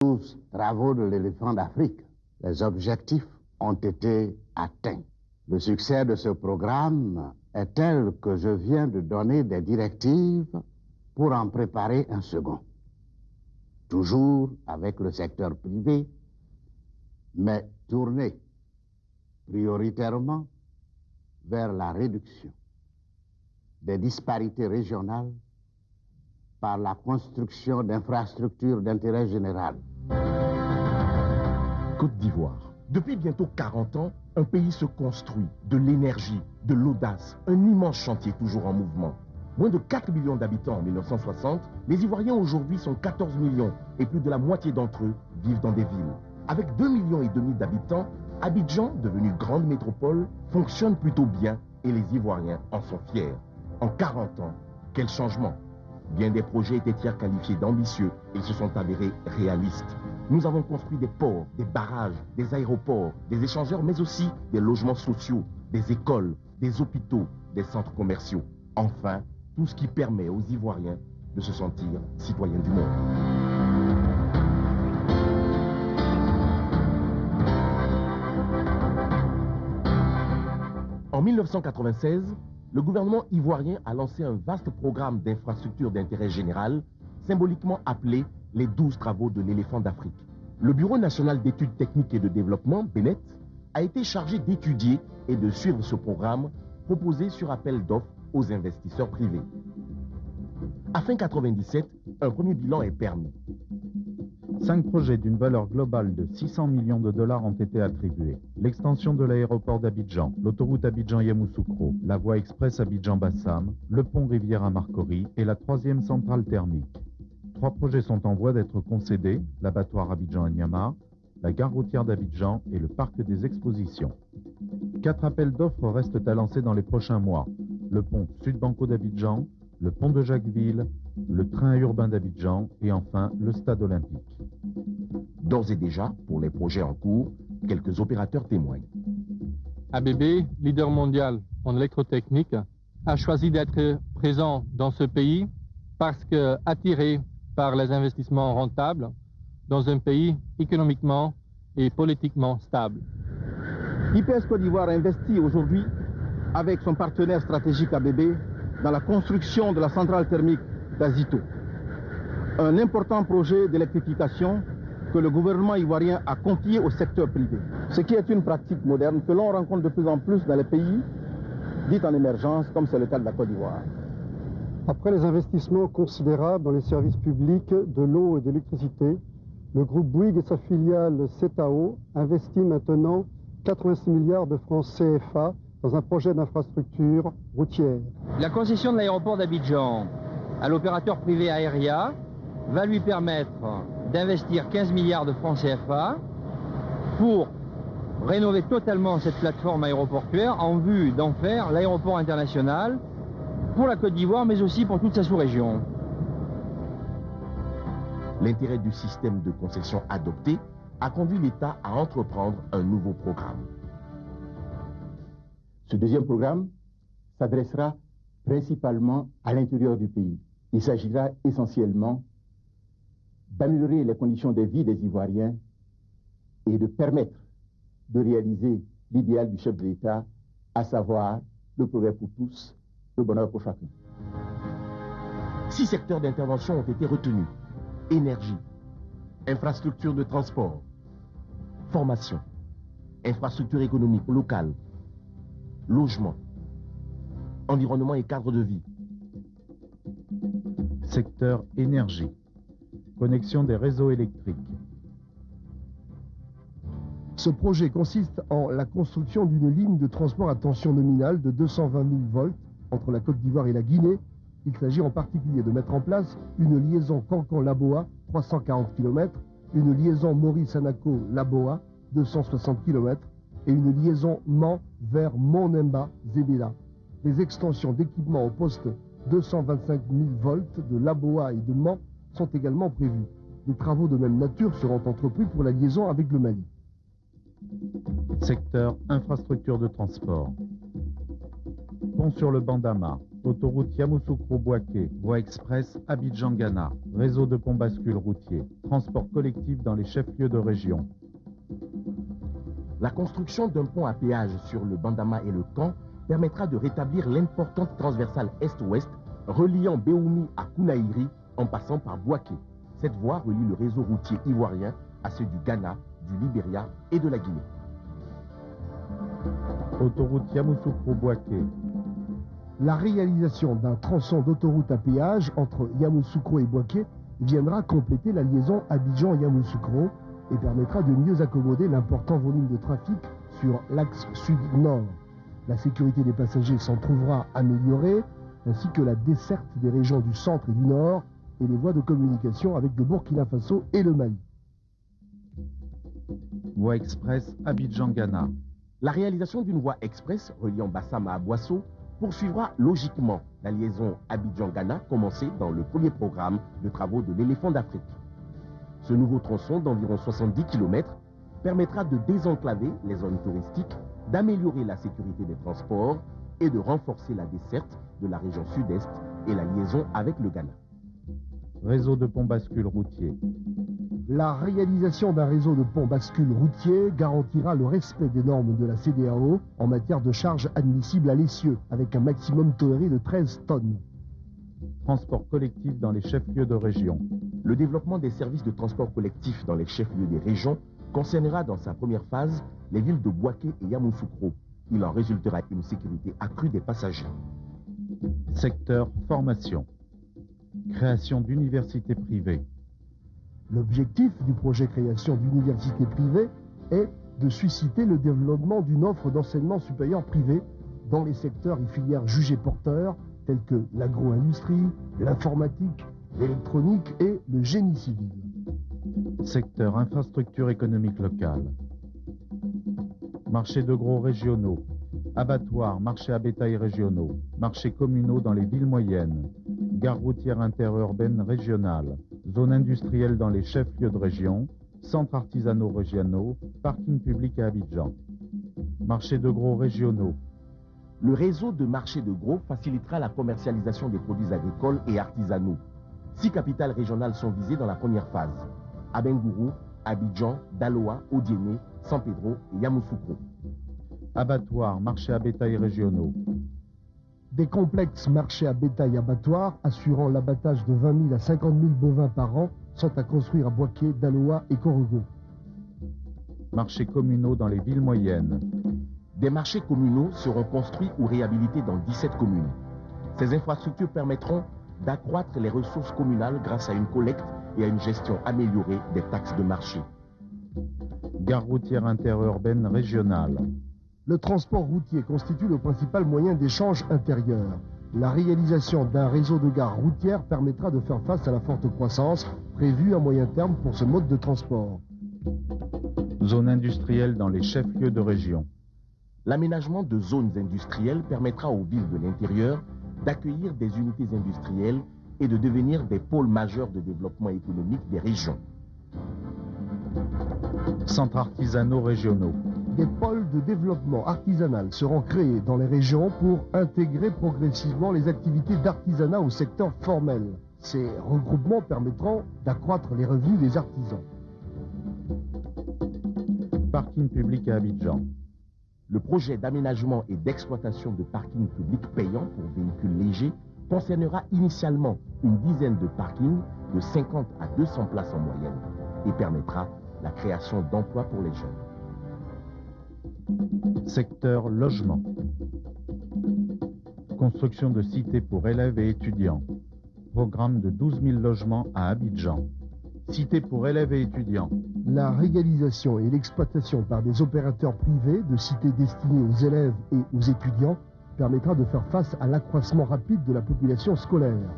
12 travaux de l'éléphant d'Afrique, les objectifs ont été atteints. Le succès de ce programme est tel que je viens de donner des directives pour en préparer un second. Toujours avec le secteur privé, mais tourné prioritairement vers la réduction des disparités régionales par la construction d'infrastructures d'intérêt général. Côte d'Ivoire. Depuis bientôt 40 ans, un pays se construit, de l'énergie, de l'audace, un immense chantier toujours en mouvement. Moins de 4 millions d'habitants en 1960, les Ivoiriens aujourd'hui sont 14 millions et plus de la moitié d'entre eux vivent dans des villes. Avec 2,5 millions d'habitants, Abidjan, devenue grande métropole, fonctionne plutôt bien et les Ivoiriens en sont fiers. En 40 ans, quel changement! Bien des projets étaient hier qualifiés d'ambitieux et se sont avérés réalistes. Nous avons construit des ports, des barrages, des aéroports, des échangeurs, mais aussi des logements sociaux, des écoles, des hôpitaux, des centres commerciaux. Enfin, tout ce qui permet aux Ivoiriens de se sentir citoyens du monde. En 1996, le gouvernement ivoirien a lancé un vaste programme d'infrastructures d'intérêt général, symboliquement appelé les 12 travaux de l'éléphant d'Afrique. Le Bureau national d'études techniques et de développement, BNET, a été chargé d'étudier et de suivre ce programme proposé sur appel d'offres aux investisseurs privés. À fin 1997, un premier bilan est permis. 5 projets d'une valeur globale de 600 millions de dollars ont été attribués. L'extension de l'aéroport d'Abidjan, l'autoroute Abidjan-Yamoussoukro, la voie express Abidjan-Bassam, le pont Riviera-Marcory et la 3e centrale thermique. 3 projets sont en voie d'être concédés, l'abattoir Abidjan-Anyama, la gare routière d'Abidjan et le parc des expositions. 4 appels d'offres restent à lancer dans les prochains mois. Le pont Sud-Banco d'Abidjan, le pont de Jacquesville, le train urbain d'Abidjan et enfin le stade olympique. D'ores et déjà, pour les projets en cours, quelques opérateurs témoignent. ABB, leader mondial en électrotechnique, a choisi d'être présent dans ce pays parce que attiré par les investissements rentables dans un pays économiquement et politiquement stable. IPS Côte d'Ivoire investit aujourd'hui avec son partenaire stratégique ABB dans la construction de la centrale thermique d'Azito, un important projet d'électrification que le gouvernement ivoirien a confié au secteur privé, ce qui est une pratique moderne que l'on rencontre de plus en plus dans les pays dits en émergence, comme c'est le cas de la Côte d'Ivoire. Après les investissements considérables dans les services publics de l'eau et de l'électricité, le groupe Bouygues et sa filiale CETAO investit maintenant 86 milliards de francs CFA dans un projet d'infrastructure routière. La concession de l'aéroport d'Abidjan à l'opérateur privé Aéria va lui permettre d'investir 15 milliards de francs CFA pour rénover totalement cette plateforme aéroportuaire en vue d'en faire l'aéroport international pour la Côte d'Ivoire, mais aussi pour toute sa sous-région. L'intérêt du système de concession adopté a conduit l'État à entreprendre un nouveau programme. Ce deuxième programme s'adressera principalement à l'intérieur du pays. Il s'agira essentiellement d'améliorer les conditions de vie des Ivoiriens et de permettre de réaliser l'idéal du chef de l'État, à savoir le progrès pour tous, le bonheur pour chacun. 6 secteurs d'intervention ont été retenus. Énergie, infrastructure de transport, formation, infrastructure économique locale, logement, environnement et cadre de vie. Secteur énergie, connexion des réseaux électriques. Ce projet consiste en la construction d'une ligne de transport à tension nominale de 220 000 volts entre la Côte d'Ivoire et la Guinée. Il s'agit en particulier de mettre en place une liaison Cancan-Laboa, 340 km, une liaison Maurice-Anaco-Laboa, 260 km, et une liaison Mans vers Monemba-Zébéla. Des extensions d'équipements au poste 225 000 volts de Laboa et de Mans sont également prévues. Des travaux de même nature seront entrepris pour la liaison avec le Mali. Secteur infrastructure de transport. Pont sur le Bandama, Autoroute Yamoussoukro-Bouaké, voie express Abidjan-Ghana, réseau de ponts bascules routiers, transport collectif dans les chefs-lieux de région. La construction d'un pont à péage sur le Bandama et le Camp permettra de rétablir l'importante transversale Est-Ouest reliant Béoumi à Kounaïri en passant par Bouaké. Cette voie relie le réseau routier ivoirien à ceux du Ghana, du Libéria et de la Guinée. Autoroute Yamoussoukro-Bouaké. La réalisation d'un tronçon d'autoroute à péage entre Yamoussoukro et Bouaké viendra compléter la liaison Abidjan-Yamoussoukro et permettra de mieux accommoder l'important volume de trafic sur l'axe sud-nord. La sécurité des passagers s'en trouvera améliorée, ainsi que la desserte des régions du centre et du nord et les voies de communication avec le Burkina Faso et le Mali. Voie express Abidjan-Ghana. La réalisation d'une voie express reliant Bassam à Aboissau poursuivra logiquement la liaison Abidjan-Ghana commencée dans le premier programme de travaux de l'éléphant d'Afrique. Ce nouveau tronçon d'environ 70 km permettra de désenclaver les zones touristiques, d'améliorer la sécurité des transports et de renforcer la desserte de la région sud-est et la liaison avec le Ghana. Réseau de ponts bascules routiers. La réalisation d'un réseau de ponts bascules routiers garantira le respect des normes de la CEDEAO en matière de charges admissibles à l'essieu, avec un maximum toléré de 13 tonnes. Transport collectif dans les chefs-lieux de région. Le développement des services de transport collectif dans les chefs-lieux des régions concernera dans sa première phase les villes de Bouaké et Yamoussoukro. Il en résultera une sécurité accrue des passagers. Secteur formation. Création d'universités privées. L'objectif du projet création d'universités privées est de susciter le développement d'une offre d'enseignement supérieur privé dans les secteurs et filières jugés porteurs tels que l'agro-industrie, l'informatique, l'électronique et le génie civil. Secteur infrastructure économique locale. Marchés de gros régionaux. Abattoirs, marchés à bétail régionaux. Marchés communaux dans les villes moyennes. Gare routière interurbaine régionale. Zone industrielle dans les chefs-lieux de région. Centres artisanaux régionaux. Parking public à Abidjan. Marchés de gros régionaux. Le réseau de marchés de gros facilitera la commercialisation des produits agricoles et artisanaux. 6 capitales régionales sont visées dans la première phase. Abengourou, Abidjan, Daloa, Odiéné, San Pedro et Yamoussoukro. Abattoirs, marchés à bétail régionaux. Des complexes marchés à bétail abattoirs assurant l'abattage de 20 000 à 50 000 bovins par an sont à construire à Bouaké, Daloa et Korogo. Marchés communaux dans les villes moyennes. Des marchés communaux seront construits ou réhabilités dans 17 communes. Ces infrastructures permettront d'accroître les ressources communales grâce à une collecte et à une gestion améliorée des taxes de marché. Gare routière interurbaine régionale. Le transport routier constitue le principal moyen d'échange intérieur. La réalisation d'un réseau de gares routières permettra de faire face à la forte croissance prévue à moyen terme pour ce mode de transport. Zone industrielle dans les chefs-lieux de région. L'aménagement de zones industrielles permettra aux villes de l'intérieur d'accueillir des unités industrielles et de devenir des pôles majeurs de développement économique des régions. Centres artisanaux régionaux. Des pôles de développement artisanal seront créés dans les régions pour intégrer progressivement les activités d'artisanat au secteur formel. Ces regroupements permettront d'accroître les revenus des artisans. Parking public à Abidjan. Le projet d'aménagement et d'exploitation de parkings publics payants pour véhicules légers concernera initialement une dizaine de parkings de 50 à 200 places en moyenne et permettra la création d'emplois pour les jeunes. Secteur logement. Construction de cités pour élèves et étudiants. Programme de 12 000 logements à Abidjan. Cités pour élèves et étudiants. La réalisation et l'exploitation par des opérateurs privés de cités destinées aux élèves et aux étudiants permettra de faire face à l'accroissement rapide de la population scolaire.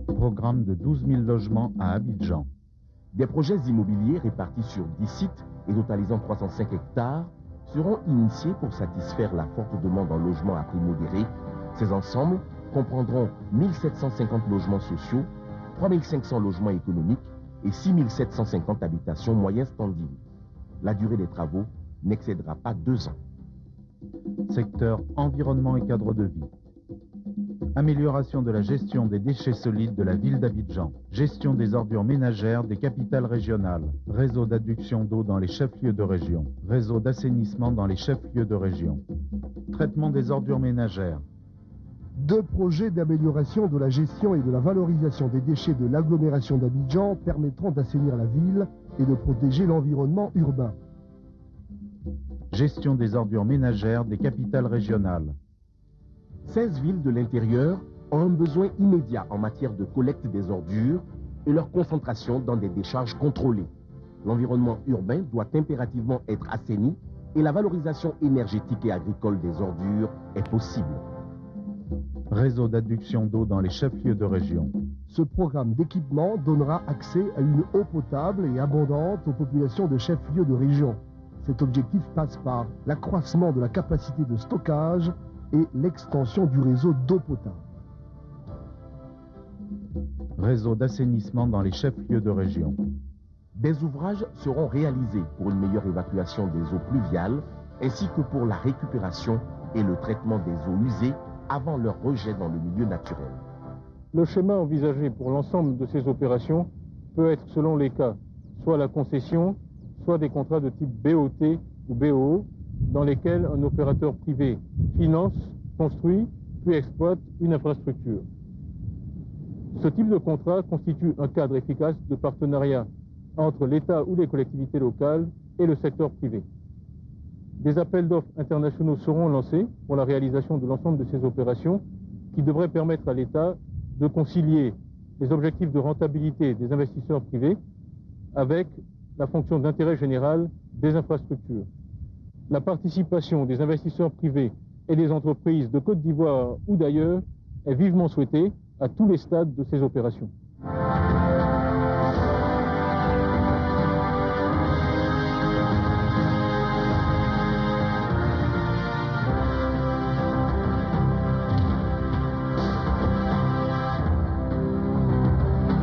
Programme de 12 000 logements à Abidjan. Des projets immobiliers répartis sur 10 sites et totalisant 305 hectares seront initiés pour satisfaire la forte demande en logements à prix modéré. Ces ensembles comprendront 1750 logements sociaux, 3500 logements économiques et 6750 habitations moyens standing. La durée des travaux n'excédera pas 2 ans. Secteur environnement et cadre de vie. Amélioration de la gestion des déchets solides de la ville d'Abidjan. Gestion des ordures ménagères des capitales régionales. Réseau d'adduction d'eau dans les chefs-lieux de région. Réseau d'assainissement dans les chefs-lieux de région. Traitement des ordures ménagères. 2 projets d'amélioration de la gestion et de la valorisation des déchets de l'agglomération d'Abidjan permettront d'assainir la ville et de protéger l'environnement urbain. Gestion des ordures ménagères des capitales régionales. 16 villes de l'intérieur ont un besoin immédiat en matière de collecte des ordures et leur concentration dans des décharges contrôlées. L'environnement urbain doit impérativement être assaini et la valorisation énergétique et agricole des ordures est possible. Réseau d'adduction d'eau dans les chefs-lieux de région. Ce programme d'équipement donnera accès à une eau potable et abondante aux populations de chefs-lieux de région. Cet objectif passe par l'accroissement de la capacité de stockage et l'extension du réseau d'eau potable. Réseau d'assainissement dans les chefs-lieux de région. Des ouvrages seront réalisés pour une meilleure évacuation des eaux pluviales ainsi que pour la récupération et le traitement des eaux usées avant leur rejet dans le milieu naturel. Le schéma envisagé pour l'ensemble de ces opérations peut être, selon les cas, soit la concession, soit des contrats de type BOT ou BOO, dans lesquels un opérateur privé finance, construit, puis exploite une infrastructure. Ce type de contrat constitue un cadre efficace de partenariat entre l'État ou les collectivités locales et le secteur privé. Des appels d'offres internationaux seront lancés pour la réalisation de l'ensemble de ces opérations qui devraient permettre à l'État de concilier les objectifs de rentabilité des investisseurs privés avec la fonction d'intérêt général des infrastructures. La participation des investisseurs privés et des entreprises de Côte d'Ivoire ou d'ailleurs est vivement souhaitée à tous les stades de ces opérations.